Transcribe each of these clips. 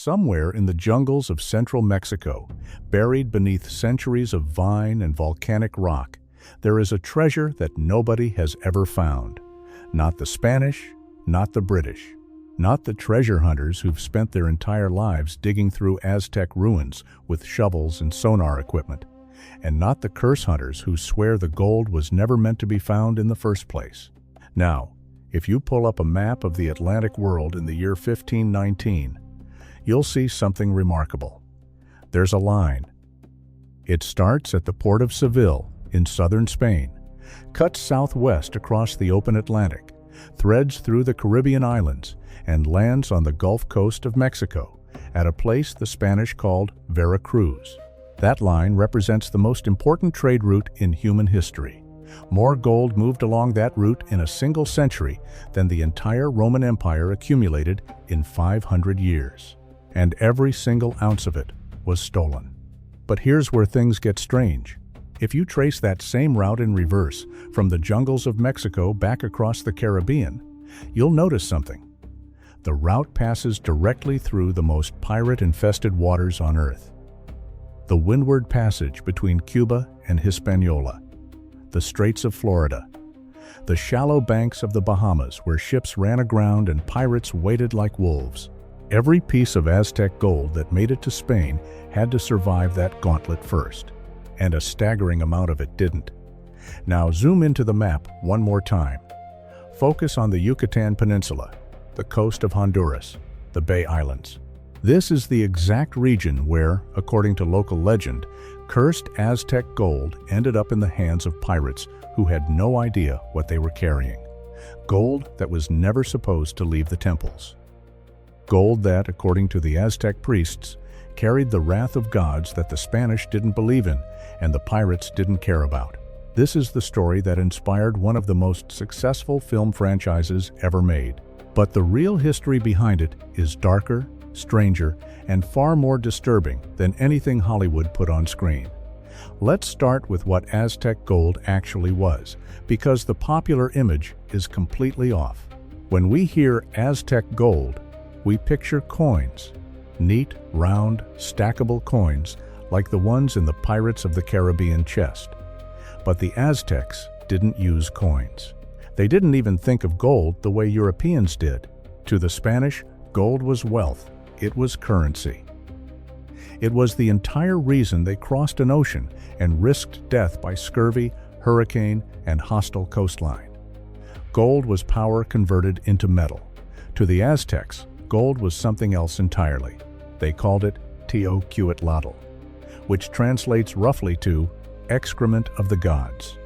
Somewhere in the jungles of central Mexico, buried beneath centuries of vine and volcanic rock, there is a treasure that nobody has ever found. Not the Spanish, not the British, not the treasure hunters who've spent their entire lives digging through Aztec ruins with shovels and sonar equipment, and not the curse hunters who swear the gold was never meant to be found in the first place. Now, if you pull up a map of the Atlantic world in the year 1519, you'll see something remarkable. There's a line. It starts at the port of Seville in southern Spain, cuts southwest across the open Atlantic, threads through the Caribbean islands, and lands on the Gulf Coast of Mexico at a place the Spanish called Veracruz. That line represents the most important trade route in human history. More gold moved along that route in a single century than the entire Roman Empire accumulated in 500 years. And every single ounce of it was stolen. But here's where things get strange. If you trace that same route in reverse from the jungles of Mexico back across the Caribbean, you'll notice something. The route passes directly through the most pirate-infested waters on Earth. The Windward Passage between Cuba and Hispaniola, the Straits of Florida, the shallow banks of the Bahamas where ships ran aground and pirates waited like wolves. Every piece of Aztec gold that made it to Spain had to survive that gauntlet first, and a staggering amount of it didn't. Now zoom into the map one more time. Focus on the Yucatan Peninsula, the coast of Honduras, the Bay Islands. This is the exact region where, according to local legend, cursed Aztec gold ended up in the hands of pirates who had no idea what they were carrying. Gold that was never supposed to leave the temples. Gold that, according to the Aztec priests, carried the wrath of gods that the Spanish didn't believe in and the pirates didn't care about. This is the story that inspired one of the most successful film franchises ever made. But the real history behind it is darker, stranger, and far more disturbing than anything Hollywood put on screen. Let's start with what Aztec gold actually was, because the popular image is completely off. When we hear Aztec gold, we picture coins, neat, round, stackable coins like the ones in the Pirates of the Caribbean chest. But the Aztecs didn't use coins. They didn't even think of gold the way Europeans did. To the Spanish, gold was wealth. It was currency. It was the entire reason they crossed an ocean and risked death by scurvy, hurricane, and hostile coastline. Gold was power converted into metal. To the Aztecs, gold was something else entirely. They called it Teocuitlatl, which translates roughly to excrement of the gods.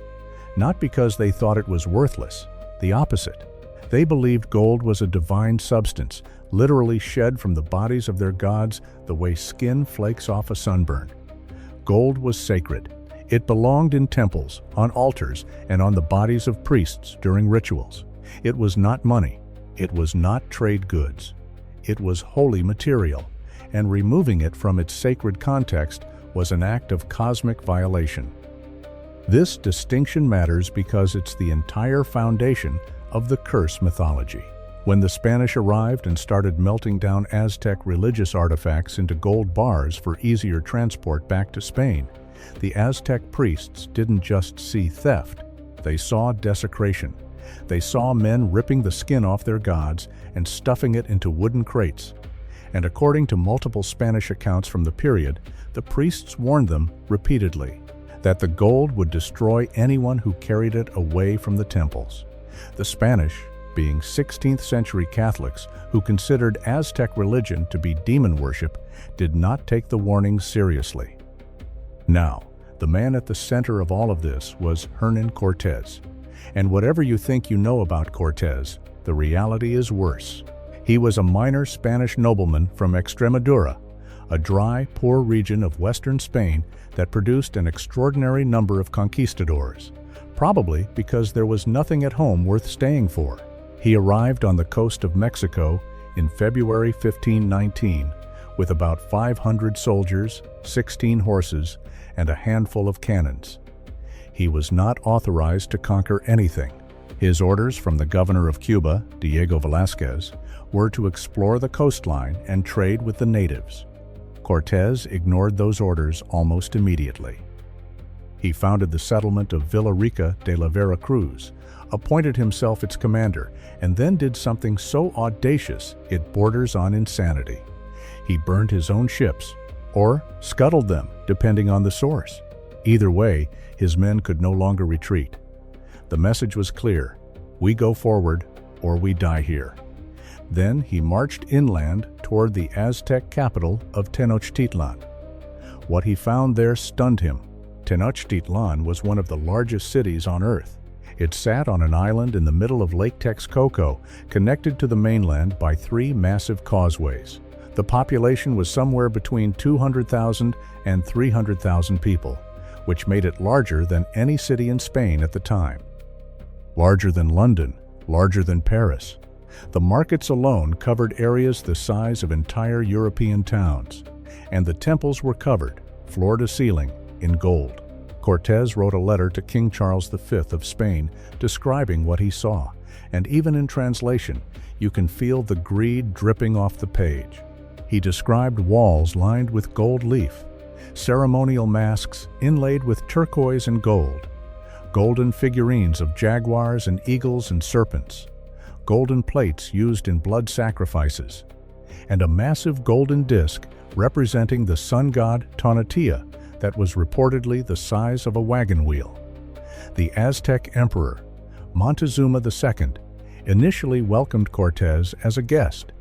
Not because they thought it was worthless, the opposite. They believed gold was a divine substance, literally shed from the bodies of their gods the way skin flakes off a sunburn. Gold was sacred. It belonged in temples, on altars, and on the bodies of priests during rituals. It was not money. It was not trade goods. It was holy material, and removing it from its sacred context was an act of cosmic violation. This distinction matters because it's the entire foundation of the curse mythology. When the Spanish arrived and started melting down Aztec religious artifacts into gold bars for easier transport back to Spain, the Aztec priests didn't just see theft, they saw desecration. They saw men ripping the skin off their gods and stuffing it into wooden crates. And according to multiple Spanish accounts from the period, the priests warned them repeatedly that the gold would destroy anyone who carried it away from the temples. The Spanish, being 16th century Catholics who considered Aztec religion to be demon worship, did not take the warnings seriously. Now, the man at the center of all of this was Hernan Cortez. And whatever you think you know about Cortez, the reality is worse. He was a minor Spanish nobleman from Extremadura, a dry, poor region of western Spain that produced an extraordinary number of conquistadors, probably because there was nothing at home worth staying for. He arrived on the coast of Mexico in February 1519 with about 500 soldiers, 16 horses, and a handful of cannons. He was not authorized to conquer anything, His orders from the governor of Cuba, Diego Velázquez, were to explore the coastline and trade with the natives. Cortez ignored those orders almost immediately. He founded the settlement of Villa de la Vera Cruz, appointed himself its commander, and then did something so audacious it borders on insanity. He burned his own ships, or scuttled them, depending on the source. Either way, his men could no longer retreat. The message was clear: we go forward, or we die here. Then he marched inland toward the Aztec capital of Tenochtitlan. What he found there stunned him. Tenochtitlan was one of the largest cities on Earth. It sat on an island in the middle of Lake Texcoco, connected to the mainland by 3 massive causeways. The population was somewhere between 200,000 and 300,000 people, which made it larger than any city in Spain at the time. Larger than London, larger than Paris. The markets alone covered areas the size of entire European towns, and the temples were covered, floor to ceiling, in gold. Cortez wrote a letter to King Charles V of Spain describing what he saw, and even in translation, you can feel the greed dripping off the page. He described walls lined with gold leaf, ceremonial masks inlaid with turquoise and gold, golden figurines of jaguars and eagles and serpents, golden plates used in blood sacrifices, and a massive golden disc representing the sun god Tonatiuh that was reportedly the size of a wagon wheel. The Aztec emperor, Montezuma II, initially welcomed Cortez as a guest.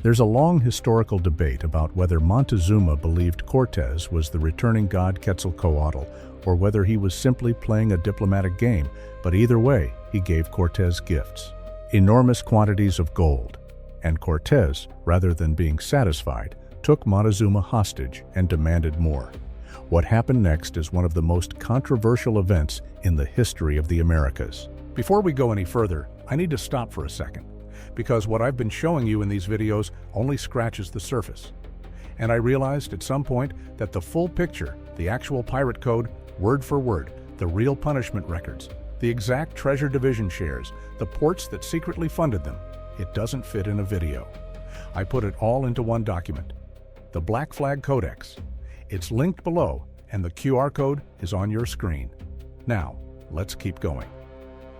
There's a long historical debate about whether Montezuma believed Cortez was the returning god Quetzalcoatl or whether he was simply playing a diplomatic game, but either way, he gave Cortez gifts. Enormous quantities of gold, and Cortez, rather than being satisfied, took Montezuma hostage and demanded more. What happened next is one of the most controversial events in the history of the Americas. Before we go any further, I need to stop for a second, because what I've been showing you in these videos only scratches the surface. And I realized at some point that the full picture, the actual pirate code, word for word, the real punishment records, the exact treasure division shares, the ports that secretly funded them, it doesn't fit in a video. I put it all into one document, the Black Flag Codex. It's linked below, and the QR code is on your screen. Now, let's keep going.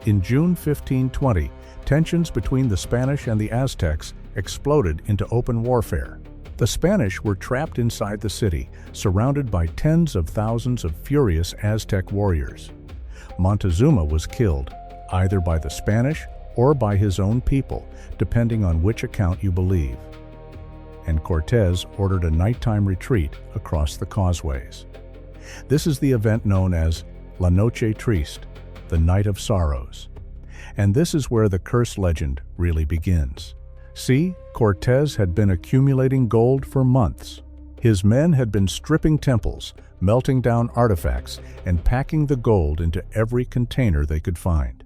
In June 1520, tensions between the Spanish and the Aztecs exploded into open warfare. The Spanish were trapped inside the city, surrounded by tens of thousands of furious Aztec warriors. Montezuma was killed, either by the Spanish or by his own people, depending on which account you believe. And Cortez ordered a nighttime retreat across the causeways. This is the event known as La Noche Triste, the Night of Sorrows. And this is where the curse legend really begins. See, Cortez had been accumulating gold for months. His men had been stripping temples, melting down artifacts, and packing the gold into every container they could find.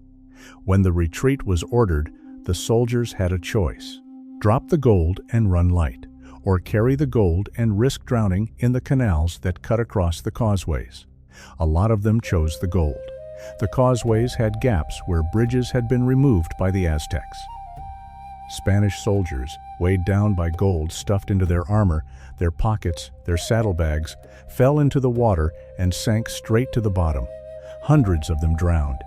When the retreat was ordered, the soldiers had a choice: drop the gold and run light, or carry the gold and risk drowning in the canals that cut across the causeways. A lot of them chose the gold. The causeways had gaps where bridges had been removed by the Aztecs. Spanish soldiers, weighed down by gold stuffed into their armor, their pockets, their saddlebags, fell into the water and sank straight to the bottom. Hundreds of them drowned.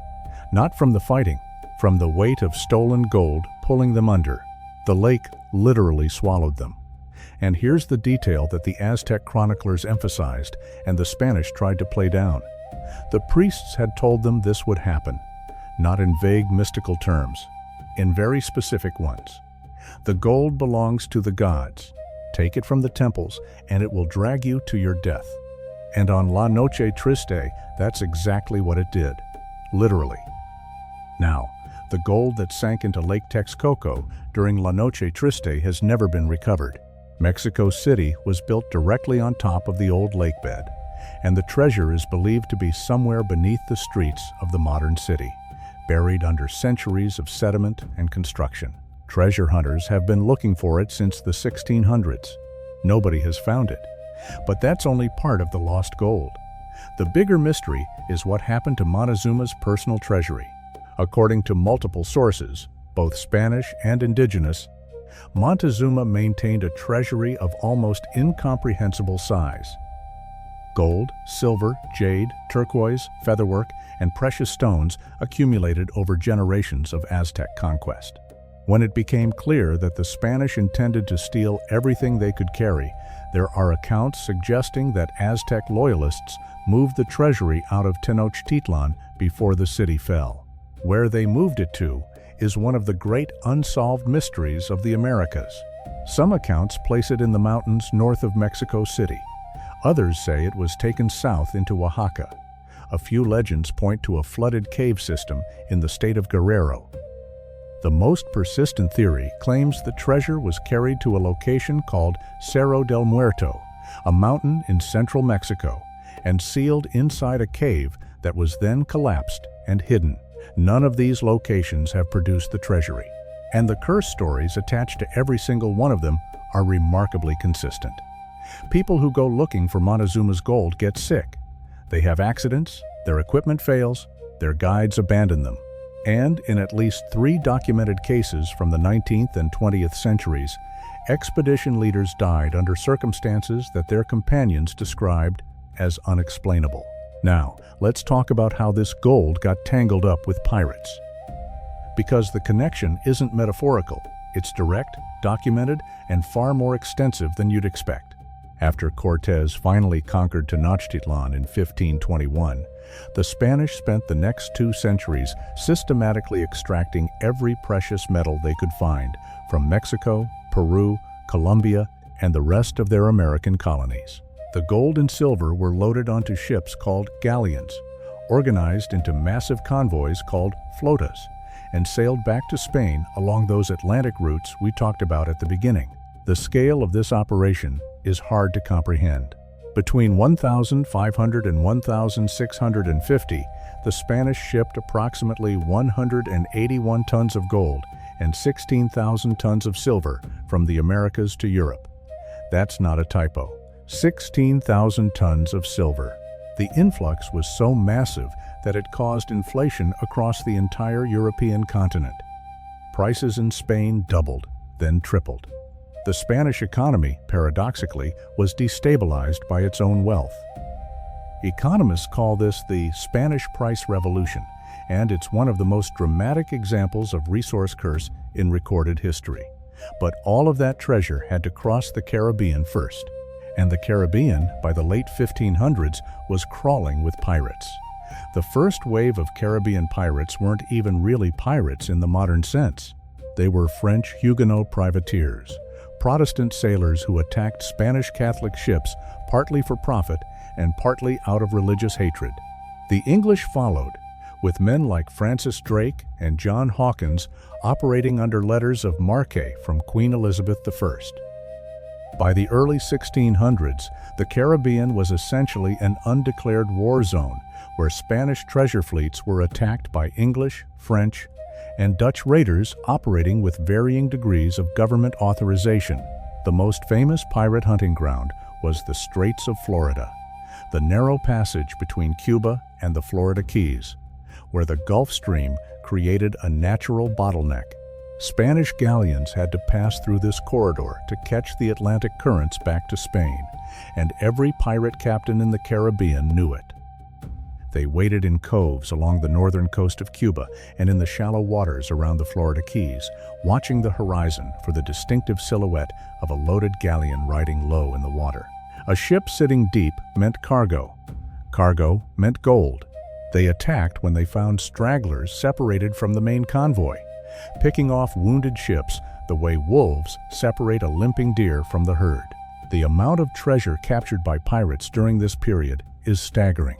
Not from the fighting, from the weight of stolen gold pulling them under. The lake literally swallowed them. And here's the detail that the Aztec chroniclers emphasized and the Spanish tried to play down. The priests had told them this would happen, not in vague mystical terms, in very specific ones. The gold belongs to the gods. Take it from the temples, and it will drag you to your death. And on La Noche Triste, that's exactly what it did, literally. Now, the gold that sank into Lake Texcoco during La Noche Triste has never been recovered. Mexico City was built directly on top of the old lake bed, and the treasure is believed to be somewhere beneath the streets of the modern city, buried under centuries of sediment and construction. Treasure hunters have been looking for it since the 1600s. Nobody has found it. But that's only part of the lost gold. The bigger mystery is what happened to Montezuma's personal treasury. According to multiple sources, both Spanish and indigenous, Montezuma maintained a treasury of almost incomprehensible size. Gold, silver, jade, turquoise, featherwork, and precious stones accumulated over generations of Aztec conquest. When it became clear that the Spanish intended to steal everything they could carry, there are accounts suggesting that Aztec loyalists moved the treasury out of Tenochtitlan before the city fell. Where they moved it to is one of the great unsolved mysteries of the Americas. Some accounts place it in the mountains north of Mexico City. Others say it was taken south into Oaxaca. A few legends point to a flooded cave system in the state of Guerrero. The most persistent theory claims the treasure was carried to a location called Cerro del Muerto, a mountain in central Mexico, and sealed inside a cave that was then collapsed and hidden. None of these locations have produced the treasury, and the curse stories attached to every single one of them are remarkably consistent. People who go looking for Montezuma's gold get sick. They have accidents, their equipment fails, their guides abandon them. And in at least 3 documented cases from the 19th and 20th centuries, expedition leaders died under circumstances that their companions described as unexplainable. Now, let's talk about how this gold got tangled up with pirates. Because the connection isn't metaphorical, it's direct, documented, and far more extensive than you'd expect. After Cortez finally conquered Tenochtitlan in 1521, the Spanish spent the next 2 centuries systematically extracting every precious metal they could find from Mexico, Peru, Colombia, and the rest of their American colonies. The gold and silver were loaded onto ships called galleons, organized into massive convoys called flotas, and sailed back to Spain along those Atlantic routes we talked about at the beginning. The scale of this operation is hard to comprehend. Between 1,500 and 1,650, the Spanish shipped approximately 181 tons of gold and 16,000 tons of silver from the Americas to Europe. That's not a typo. 16,000 tons of silver. The influx was so massive that it caused inflation across the entire European continent. Prices in Spain doubled, then tripled. The Spanish economy, paradoxically, was destabilized by its own wealth. Economists call this the Spanish price revolution, and it's one of the most dramatic examples of resource curse in recorded history. But all of that treasure had to cross the Caribbean first, and the Caribbean, by the late 1500s, was crawling with pirates. The first wave of Caribbean pirates weren't even really pirates in the modern sense. They were French Huguenot privateers, Protestant sailors who attacked Spanish Catholic ships partly for profit and partly out of religious hatred. The English followed, with men like Francis Drake and John Hawkins operating under letters of marque from Queen Elizabeth I. By the early 1600s, the Caribbean was essentially an undeclared war zone where Spanish treasure fleets were attacked by English, French, and Dutch raiders operating with varying degrees of government authorization. The most famous pirate hunting ground was the Straits of Florida, the narrow passage between Cuba and the Florida Keys, where the Gulf Stream created a natural bottleneck. Spanish galleons had to pass through this corridor to catch the Atlantic currents back to Spain, and every pirate captain in the Caribbean knew it. They waited in coves along the northern coast of Cuba and in the shallow waters around the Florida Keys, watching the horizon for the distinctive silhouette of a loaded galleon riding low in the water. A ship sitting deep meant cargo. Cargo meant gold. They attacked when they found stragglers separated from the main convoy, picking off wounded ships the way wolves separate a limping deer from the herd. The amount of treasure captured by pirates during this period is staggering.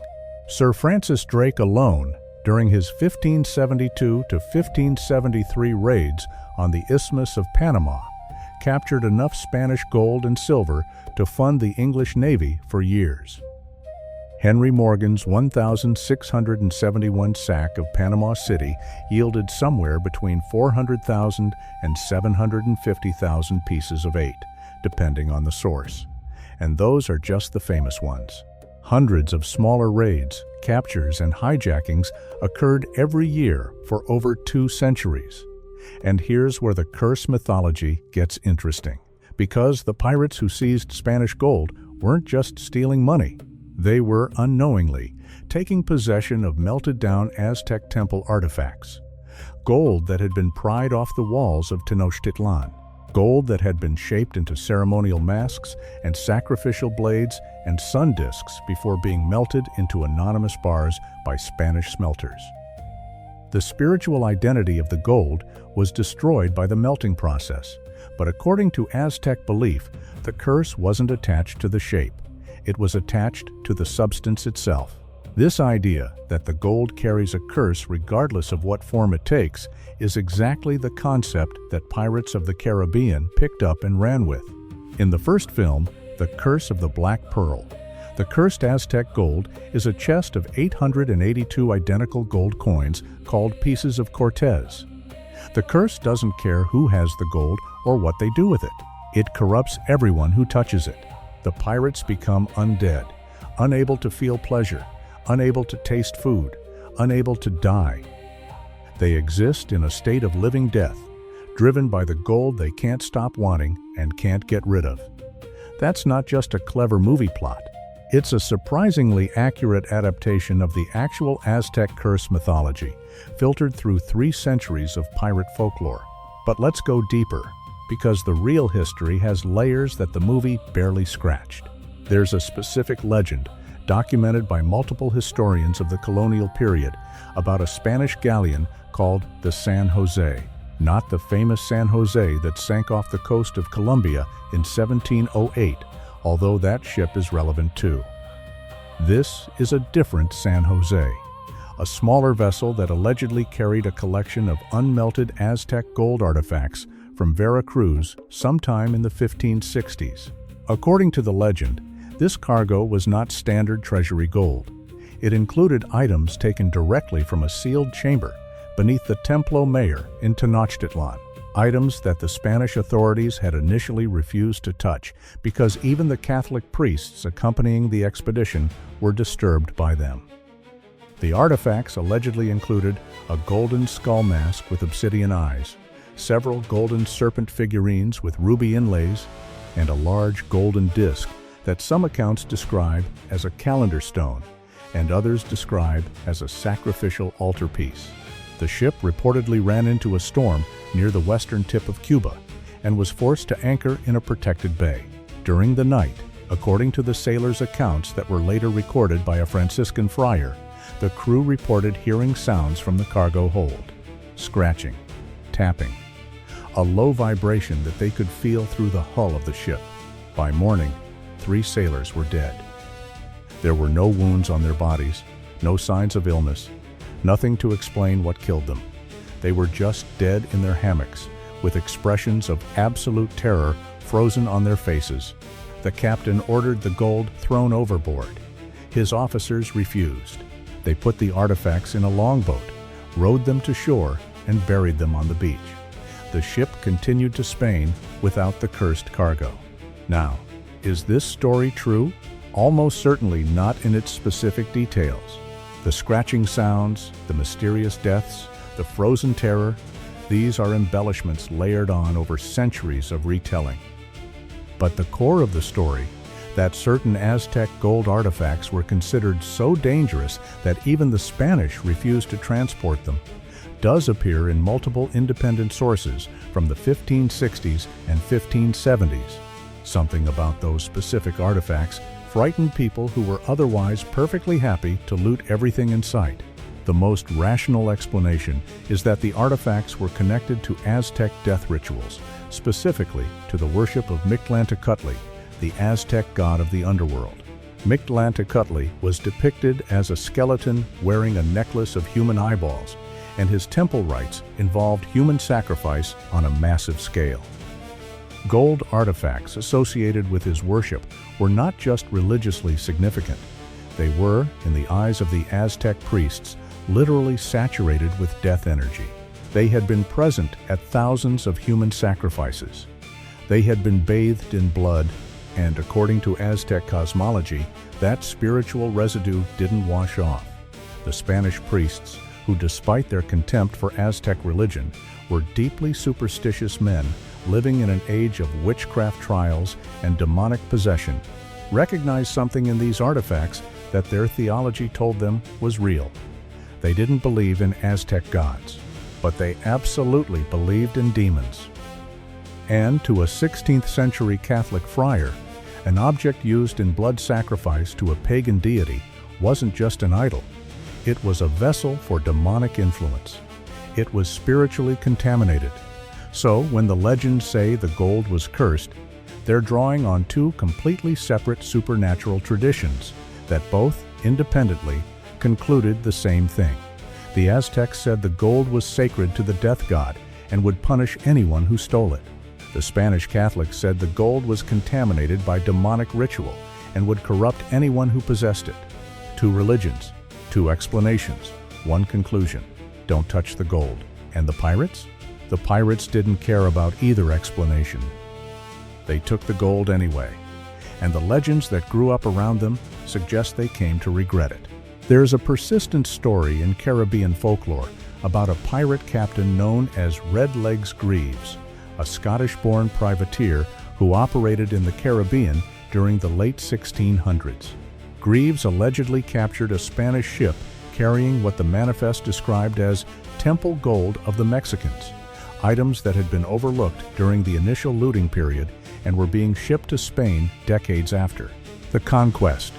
Sir Francis Drake alone, during his 1572 to 1573 raids on the Isthmus of Panama, captured enough Spanish gold and silver to fund the English Navy for years. Henry Morgan's 1,671 sack of Panama City yielded somewhere between 400,000 and 750,000 pieces of 8, depending on the source. And those are just the famous ones. Hundreds of smaller raids, captures and hijackings occurred every year for over 2 centuries. And here's where the curse mythology gets interesting. Because the pirates who seized Spanish gold weren't just stealing money. They were unknowingly taking possession of melted-down Aztec temple artifacts. Gold that had been pried off the walls of Tenochtitlan. Gold that had been shaped into ceremonial masks and sacrificial blades and sun discs before being melted into anonymous bars by Spanish smelters. The spiritual identity of the gold was destroyed by the melting process, but according to Aztec belief, the curse wasn't attached to the shape. It was attached to the substance itself. This idea that the gold carries a curse regardless of what form it takes is exactly the concept that Pirates of the Caribbean picked up and ran with. In the first film, The Curse of the Black Pearl, the cursed Aztec gold is a chest of 882 identical gold coins called pieces of Cortez. The curse doesn't care who has the gold or what they do with it. It corrupts everyone who touches it. The pirates become undead, unable to feel pleasure, unable to taste food, unable to die. They exist in a state of living death, driven by the gold they can't stop wanting and can't get rid of. That's not just a clever movie plot. It's a surprisingly accurate adaptation of the actual Aztec curse mythology, filtered through 3 centuries of pirate folklore. But let's go deeper, because the real history has layers that the movie barely scratched. There's a specific legend, documented by multiple historians of the colonial period, about a Spanish galleon called the San Jose. Not the famous San Jose that sank off the coast of Colombia in 1708, although that ship is relevant too. This is a different San Jose, a smaller vessel that allegedly carried a collection of unmelted Aztec gold artifacts from Veracruz sometime in the 1560s. According to the legend, this cargo was not standard treasury gold. It included items taken directly from a sealed chamber beneath the Templo Mayor in Tenochtitlan, items that the Spanish authorities had initially refused to touch because even the Catholic priests accompanying the expedition were disturbed by them. The artifacts allegedly included a golden skull mask with obsidian eyes, several golden serpent figurines with ruby inlays, and a large golden disc that some accounts describe as a calendar stone and others describe as a sacrificial altarpiece. The ship reportedly ran into a storm near the western tip of Cuba and was forced to anchor in a protected bay. During the night, according to the sailors' accounts that were later recorded by a Franciscan friar, the crew reported hearing sounds from the cargo hold: scratching, tapping, a low vibration that they could feel through the hull of the ship. By morning, 3 sailors were dead. There were no wounds on their bodies, no signs of illness, nothing to explain what killed them. They were just dead in their hammocks, with expressions of absolute terror frozen on their faces. The captain ordered the gold thrown overboard. His officers refused. They put the artifacts in a longboat, rowed them to shore, and buried them on the beach. The ship continued to Spain without the cursed cargo. Now, is this story true? Almost certainly not in its specific details. The scratching sounds, the mysterious deaths, the frozen terror, these are embellishments layered on over centuries of retelling. But the core of the story, that certain Aztec gold artifacts were considered so dangerous that even the Spanish refused to transport them, does appear in multiple independent sources from the 1560s and 1570s. Something about those specific artifacts frightened people who were otherwise perfectly happy to loot everything in sight. The most rational explanation is that the artifacts were connected to Aztec death rituals, specifically to the worship of Mictlantecutli, the Aztec god of the underworld. Mictlantecutli was depicted as a skeleton wearing a necklace of human eyeballs, and his temple rites involved human sacrifice on a massive scale. Gold artifacts associated with his worship were not just religiously significant. They were, in the eyes of the Aztec priests, literally saturated with death energy. They had been present at thousands of human sacrifices. They had been bathed in blood, and according to Aztec cosmology, that spiritual residue didn't wash off. the Spanish priests, who despite their contempt for Aztec religion, were deeply superstitious men living in an age of witchcraft trials and demonic possession, recognized something in these artifacts that their theology told them was real. They didn't believe in Aztec gods, but they absolutely believed in demons. And to a 16th century Catholic friar, an object used in blood sacrifice to a pagan deity wasn't just an idol. It was a vessel for demonic influence. It was spiritually contaminated. So when the legends say the gold was cursed, they're drawing on two completely separate supernatural traditions that both, independently, concluded the same thing. The Aztecs said the gold was sacred to the death god and would punish anyone who stole it. The Spanish Catholics said the gold was contaminated by demonic ritual and would corrupt anyone who possessed it. Two religions, two explanations, one conclusion: don't touch the gold. And the pirates? The pirates didn't care about either explanation. They took the gold anyway, and the legends that grew up around them suggest they came to regret it. There is a persistent story in Caribbean folklore about a pirate captain known as Red Legs Greaves, a Scottish-born privateer who operated in the Caribbean during the late 1600s. Greaves allegedly captured a Spanish ship carrying what the manifest described as temple gold of the Mexicans, items that had been overlooked during the initial looting period and were being shipped to Spain decades after. The conquest.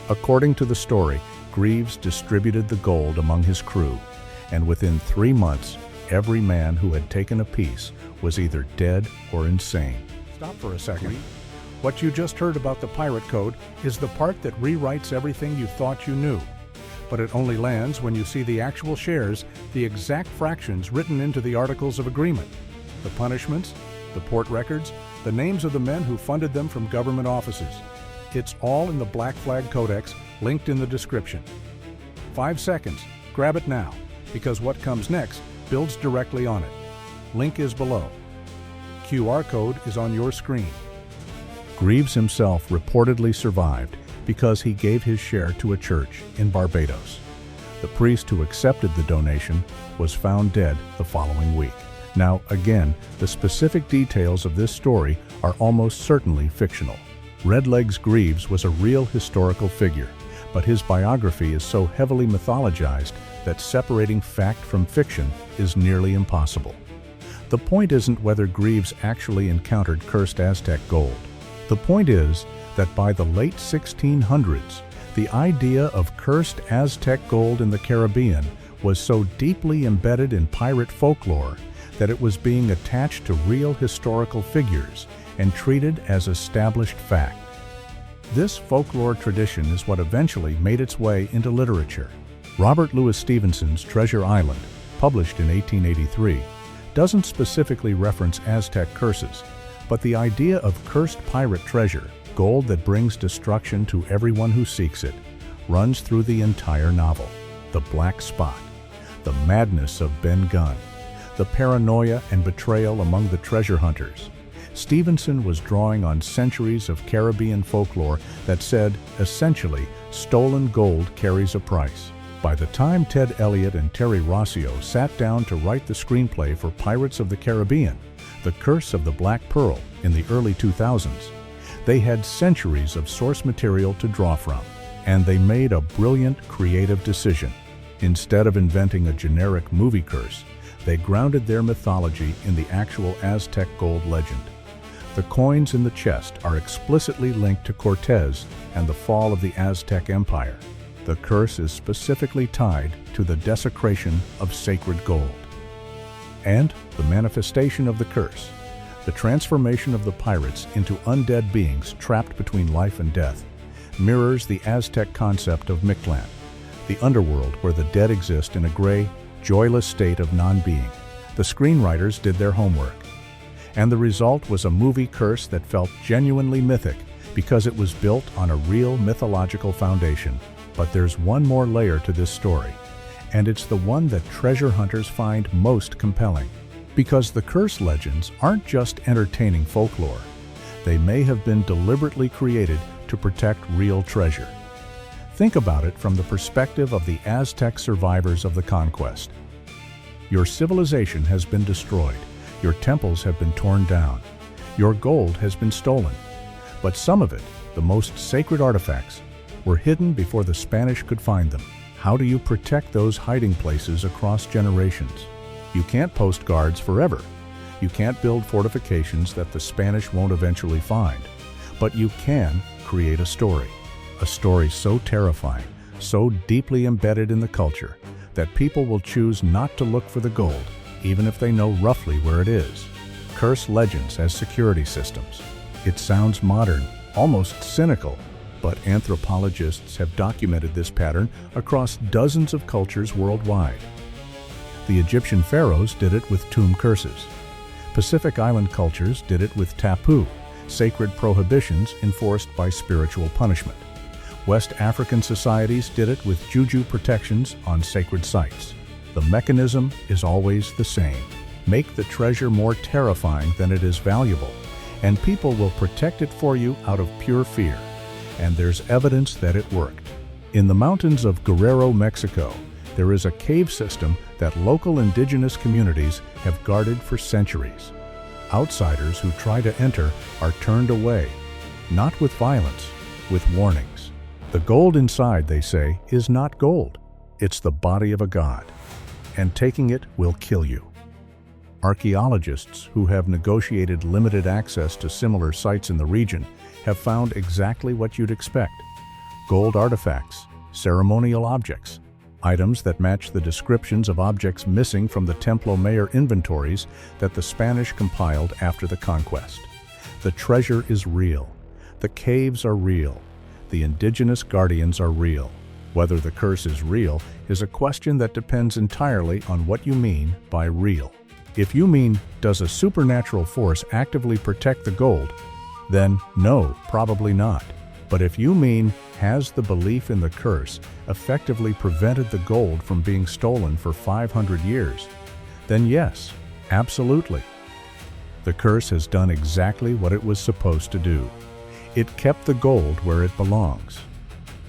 According to the story, Greaves distributed the gold among his crew, and within 3 months, every man who had taken a piece was either dead or insane. Stop for a second. What you just heard about the pirate code is the part that rewrites everything you thought you knew. But it only lands when you see the actual shares, the exact fractions written into the Articles of Agreement, the punishments, the port records, the names of the men who funded them from government offices. It's all in the Black Flag Codex, linked in the description. 5 seconds. Grab it now, because what comes next builds directly on it. Link is below. QR code is on your screen. Greaves himself reportedly survived because he gave his share to a church in Barbados. The priest who accepted the donation was found dead the following week. Now, again, the specific details of this story are almost certainly fictional. Red Legs Greaves was a real historical figure, but his biography is so heavily mythologized that separating fact from fiction is nearly impossible. The point isn't whether Greaves actually encountered cursed Aztec gold. The point is that by the late 1600s, the idea of cursed Aztec gold in the Caribbean was so deeply embedded in pirate folklore that it was being attached to real historical figures and treated as established fact. This folklore tradition is what eventually made its way into literature. Robert Louis Stevenson's Treasure Island, published in 1883, doesn't specifically reference Aztec curses, but the idea of cursed pirate treasure, gold that brings destruction to everyone who seeks it, runs through the entire novel. The black spot, the madness of Ben Gunn, the paranoia and betrayal among the treasure hunters. Stevenson was drawing on centuries of Caribbean folklore that said, essentially, stolen gold carries a price. By the time Ted Elliott and Terry Rossio sat down to write the screenplay for Pirates of the Caribbean, The Curse of the Black Pearl, in the early 2000s, they had centuries of source material to draw from, and they made a brilliant creative decision. Instead of inventing a generic movie curse, they grounded their mythology in the actual Aztec Gold Legend. The coins in the chest are explicitly linked to Cortez and the fall of the Aztec Empire. The curse is specifically tied to the desecration of sacred gold. And the manifestation of the curse, the transformation of the pirates into undead beings trapped between life and death, mirrors the Aztec concept of Mictlan, the underworld where the dead exist in a gray, joyless state of non-being. The screenwriters did their homework, and the result was a movie curse that felt genuinely mythic because it was built on a real mythological foundation. But there's one more layer to this story, and it's the one that treasure hunters find most compelling. Because the curse legends aren't just entertaining folklore. They may have been deliberately created to protect real treasure. Think about it from the perspective of the Aztec survivors of the conquest. Your civilization has been destroyed. Your temples have been torn down. Your gold has been stolen. But some of it, the most sacred artifacts, were hidden before the Spanish could find them. How do you protect those hiding places across generations? You can't post guards forever. You can't build fortifications that the Spanish won't eventually find. But you can create a story so terrifying, so deeply embedded in the culture, that people will choose not to look for the gold, even if they know roughly where it is. Curse legends as security systems. It sounds modern, almost cynical, but anthropologists have documented this pattern across dozens of cultures worldwide. The Egyptian pharaohs did it with tomb curses. Pacific Island cultures did it with tapu, sacred prohibitions enforced by spiritual punishment. West African societies did it with juju protections on sacred sites. The mechanism is always the same. Make the treasure more terrifying than it is valuable, and people will protect it for you out of pure fear. And there's evidence that it worked. In the mountains of Guerrero, Mexico, there is a cave system that local indigenous communities have guarded for centuries. Outsiders who try to enter are turned away, not with violence, with warnings. The gold inside, they say, is not gold. It's the body of a god, and taking it will kill you. Archaeologists who have negotiated limited access to similar sites in the region have found exactly what you'd expect: gold artifacts, ceremonial objects, items that match the descriptions of objects missing from the Templo Mayor inventories that the Spanish compiled after the conquest. The treasure is real. The caves are real. The indigenous guardians are real. Whether the curse is real is a question that depends entirely on what you mean by real. If you mean, does a supernatural force actively protect the gold, then no, probably not. But if you mean, has the belief in the curse effectively prevented the gold from being stolen for 500 years, then yes, absolutely. The curse has done exactly what it was supposed to do. It kept the gold where it belongs.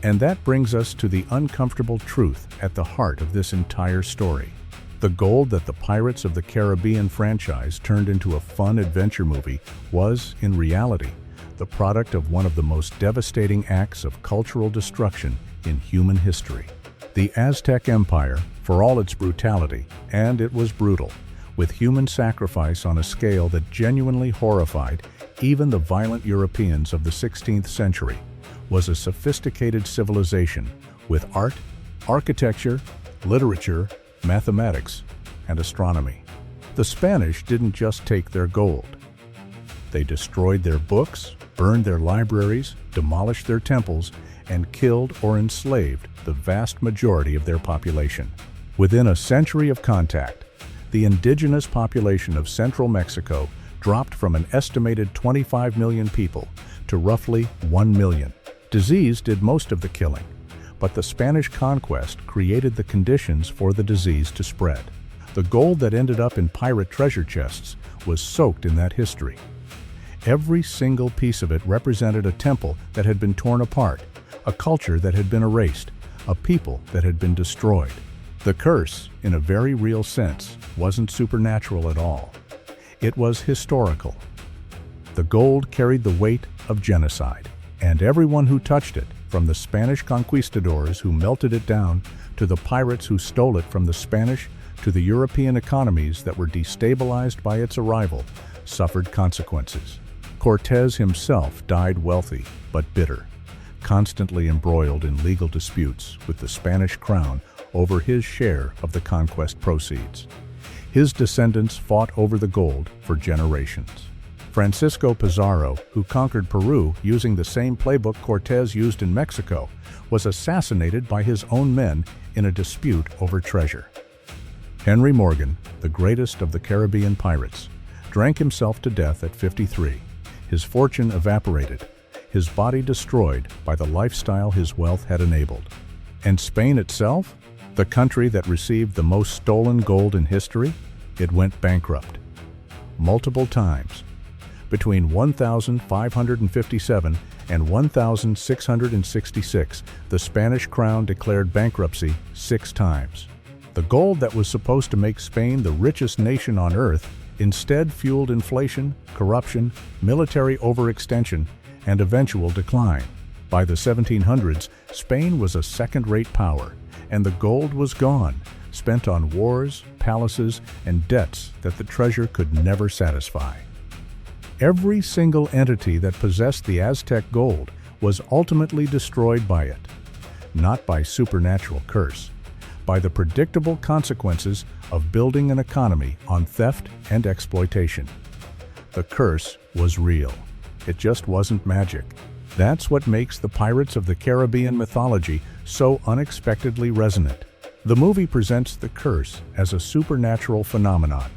And that brings us to the uncomfortable truth at the heart of this entire story. The gold that the Pirates of the Caribbean franchise turned into a fun adventure movie was, in reality, the product of one of the most devastating acts of cultural destruction in human history. The Aztec Empire, for all its brutality, and it was brutal, with human sacrifice on a scale that genuinely horrified even the violent Europeans of the 16th century, was a sophisticated civilization with art, architecture, literature, mathematics, and astronomy. The Spanish didn't just take their gold. They destroyed their books, burned their libraries, demolished their temples, and killed or enslaved the vast majority of their population. Within a century of contact, the indigenous population of central Mexico dropped from an estimated 25 million people to roughly 1 million. Disease did most of the killing, but the Spanish conquest created the conditions for the disease to spread. The gold that ended up in pirate treasure chests was soaked in that history. Every single piece of it represented a temple that had been torn apart, a culture that had been erased, a people that had been destroyed. The curse, in a very real sense, wasn't supernatural at all. It was historical. The gold carried the weight of genocide, and everyone who touched it, from the Spanish conquistadors who melted it down, to the pirates who stole it from the Spanish, to the European economies that were destabilized by its arrival, suffered consequences. Cortez himself died wealthy but bitter, constantly embroiled in legal disputes with the Spanish crown over his share of the conquest proceeds. His descendants fought over the gold for generations. Francisco Pizarro, who conquered Peru using the same playbook Cortez used in Mexico, was assassinated by his own men in a dispute over treasure. Henry Morgan, the greatest of the Caribbean pirates, drank himself to death at 53. His fortune evaporated, his body destroyed by the lifestyle his wealth had enabled. And Spain itself, the country that received the most stolen gold in history, it went bankrupt. Multiple times. Between 1557 and 1666, the Spanish crown declared bankruptcy 6 times. The gold that was supposed to make Spain the richest nation on earth instead fueled inflation, corruption, military overextension, and eventual decline. By the 1700s, Spain was a second-rate power, and the gold was gone, spent on wars, palaces, and debts that the treasure could never satisfy. Every single entity that possessed the Aztec gold was ultimately destroyed by it, not by supernatural curse, by the predictable consequences of building an economy on theft and exploitation. The curse was real. It just wasn't magic. That's what makes the Pirates of the Caribbean mythology so unexpectedly resonant. The movie presents the curse as a supernatural phenomenon,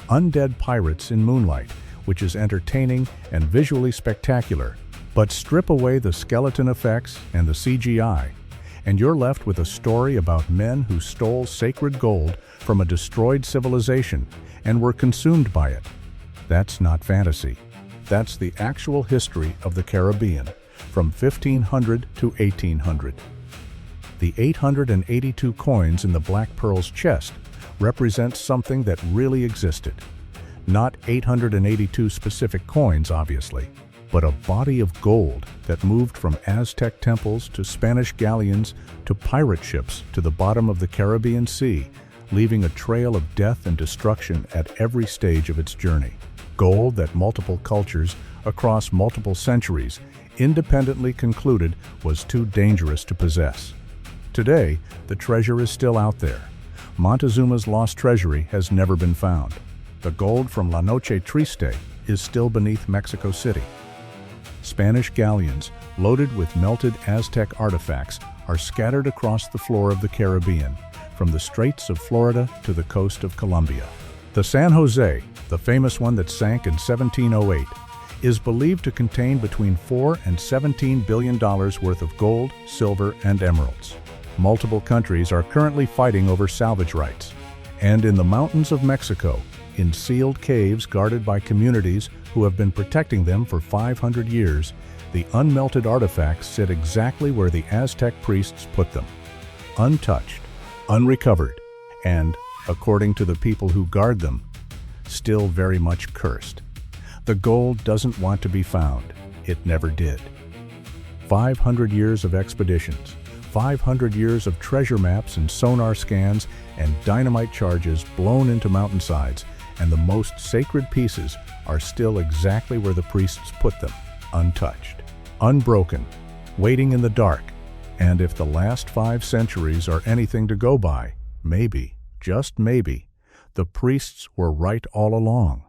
undead pirates in moonlight, which is entertaining and visually spectacular. But strip away the skeleton effects and the CGI, and you're left with a story about men who stole sacred gold from a destroyed civilization and were consumed by it. That's not fantasy. That's the actual history of the Caribbean, from 1500 to 1800. The 882 coins in the Black Pearl's chest represent something that really existed. Not 882 specific coins, obviously, but a body of gold that moved from Aztec temples to Spanish galleons to pirate ships to the bottom of the Caribbean Sea, leaving a trail of death and destruction at every stage of its journey. Gold that multiple cultures across multiple centuries independently concluded was too dangerous to possess. Today, the treasure is still out there. Montezuma's lost treasury has never been found. The gold from La Noche Triste is still beneath Mexico City. Spanish galleons, loaded with melted Aztec artifacts, are scattered across the floor of the Caribbean, from the Straits of Florida to the coast of Colombia. The San Jose, the famous one that sank in 1708, is believed to contain between $4 and $17 billion worth of gold, silver, and emeralds. Multiple countries are currently fighting over salvage rights. And in the mountains of Mexico, in sealed caves guarded by communities who have been protecting them for 500 years, the unmelted artifacts sit exactly where the Aztec priests put them, untouched, unrecovered, and, according to the people who guard them, still very much cursed. The gold doesn't want to be found. It never did. 500 years of expeditions, 500 years of treasure maps and sonar scans and dynamite charges blown into mountainsides, and the most sacred pieces are still exactly where the priests put them, untouched, unbroken, waiting in the dark. And if the last 5 centuries are anything to go by, maybe, just maybe, the priests were right all along.